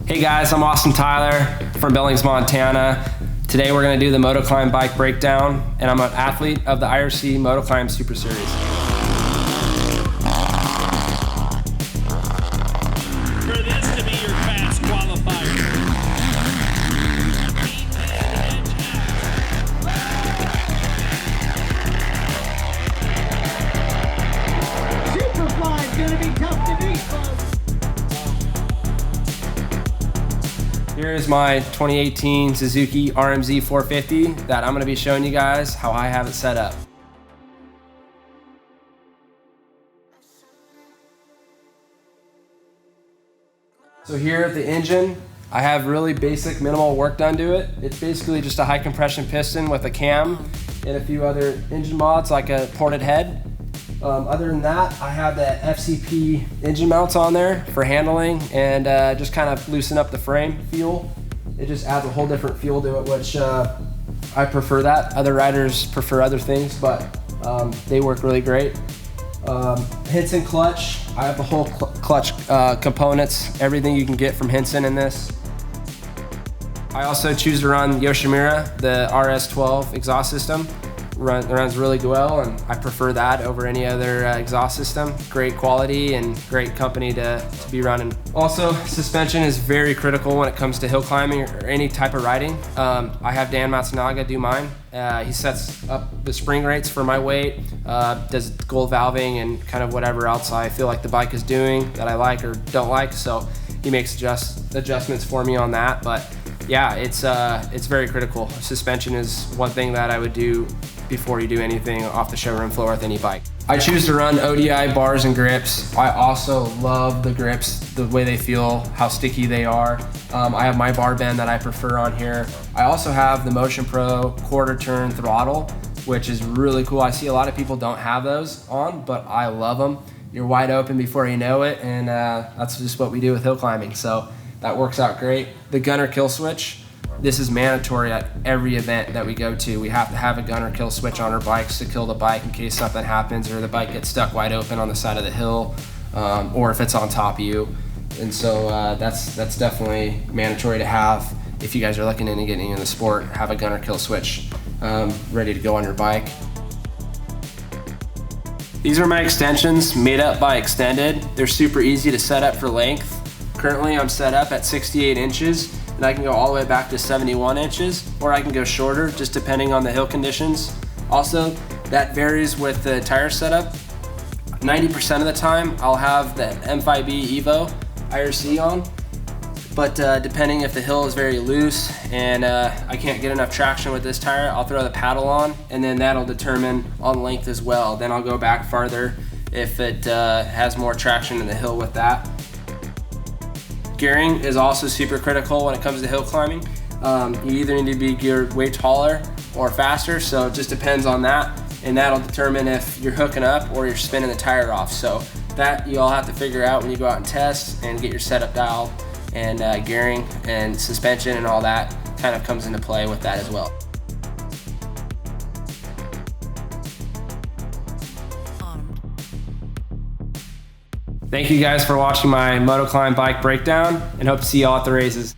Hey guys, I'm Awesome Teyler from Billings, Montana. Today we're going to do the motoclimb bike breakdown, and I'm an athlete of the IRC Motoclimb Super Series. For this to be your fast qualifier. Superfly is going to be tough to beat, folks. Here is my 2018 Suzuki RMZ-450 that I'm going to be showing you guys how I have it set up. So here at the engine, I have really basic minimal work done to it. It's basically just a high compression piston with a cam and a few other engine mods like a ported head. Other than that, I have the FCP engine mounts on there for handling and just kind of loosen up the frame feel. It just adds a whole different feel to it, which I prefer that. Other riders prefer other things, but they work really great. Hinson clutch, I have the whole clutch components, everything you can get from Hinson in this. I also choose to run Yoshimura, the RS12 exhaust system. Runs really well, and I prefer that over any other exhaust system. Great quality and great company to be running. Also, suspension is very critical when it comes to hill climbing or any type of riding. I have Dan Matsunaga do mine. He sets up the spring rates for my weight, does gold valving and kind of whatever else I feel like the bike is doing that I like or don't like, so he makes adjustments for me on that. But yeah, it's very critical. Suspension is one thing that I would do before you do anything off the showroom floor with any bike. I choose to run ODI bars and grips. I also love the grips, the way they feel, how sticky they are. I have my bar bend that I prefer on here. I also have the Motion Pro quarter turn throttle, which is really cool. I see a lot of people don't have those on, but I love them. You're wide open before you know it, and that's just what we do with hill climbing, so that works out great. The gunner kill switch, this is mandatory at every event that we go to. We have to have a gunner kill switch on our bikes to kill the bike in case something happens or the bike gets stuck wide open on the side of the hill, or if it's on top of you. And so that's definitely mandatory to have if you guys are looking into getting into the sport. Have a gunner kill switch ready to go on your bike. These are my extensions made up by Extended. They're super easy to set up for length. Currently I'm set up at 68 inches. And I can go all the way back to 71 inches, or I can go shorter, just depending on the hill conditions. Also, that varies with the tire setup. 90% of the time, I'll have the M5E Evo IRC on, but depending if the hill is very loose and I can't get enough traction with this tire, I'll throw the paddle on, and then that'll determine on length as well. Then I'll go back farther if it has more traction in the hill with that. Gearing is also super critical when it comes to hill climbing. You either need to be geared way taller or faster, so it just depends on that, and that'll determine if you're hooking up or you're spinning the tire off. So that you all have to figure out when you go out and test and get your setup dialed, and gearing and suspension and all that kind of comes into play with that as well. Thank you guys for watching my motoclimb bike breakdown, and hope to see you all at the races.